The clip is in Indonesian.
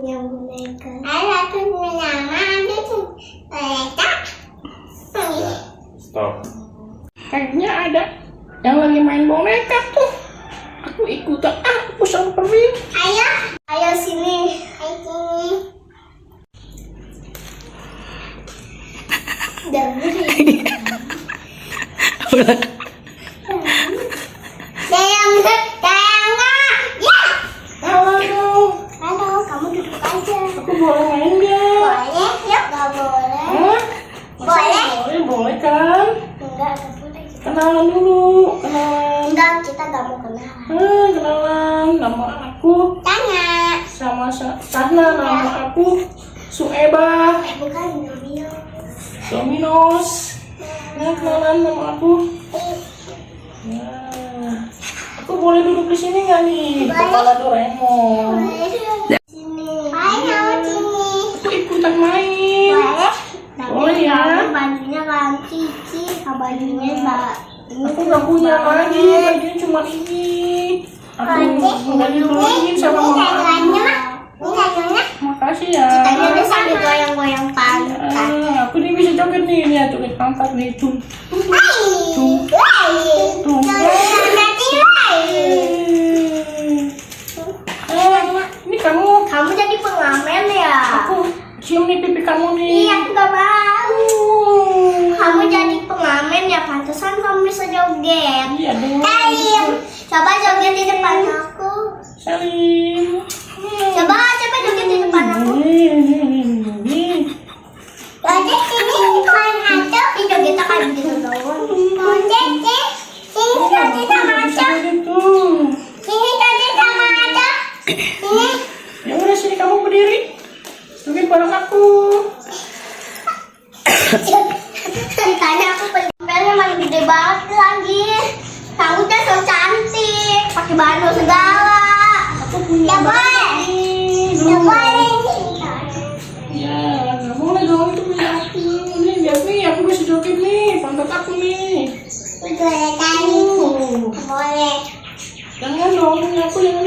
punya boneka. Ada tuh nama ada tuh boneka. Stop. Kayaknya ada yang lagi main boneka tuh. Aku ikutan. Aku samperin. Ayo sini. Ayo sini. Udah beri. Sayang nggak? Ya. Halo, kamu duduk aja. Aku boleh main nggak? Boleh, yuk. Nggak boleh. Hah? Boleh. Boleh kan? Enggak boleh. Kenalan dulu, kenalan. Enggak, kita nggak mau kenalan. Kenalan. Nama aku Tanya. sama Sana. Nama aku Sueba. Bukan Nabila. Dominos. Nah, kenalan nama aku. Nah, aku boleh duduk di sini nggak nih? Di kepala Doraemon. Sini. Ayo sini. Aku ikutan main. Boleh. Boleh ya. Bajunya kan Cici, bajunya Mbak. Aku nggak punya lagi. Bajunya cuma ini. Aku nggak dibeliin sama mama. Makasih ya. Tadi udah sambil goyang-goyang pantat. Aku nih bisa joget nih. Lihat joget pantat nih. Cung. Ini Kamu jadi pengamen ya? aku cium nih pipi kamu nih. Iya, aku gak mau. Kamu jadi pengamen ya, pantesan kamu bisa joget. Iya dong. Coba joget di depan aku. Salim. Coba joget di depan aku. Joget sini depan aku. Ih, joget akan gitu doang. Joget sini joget sama aku. Sini joget sama aku. Sini. Ya udah sini kamu berdiri. Joget bareng aku. Ceritanya aku pengen malah gede banget lagi. Kamu tuh so cantik, pakai baju segala. Aku punya boleh. Ya, nggak boleh dong, itu punya aku. Nih, lihat nih, aku bisa joget nih, pantat aku nih. Boleh kali. Boleh. Jangan dong, punya aku yang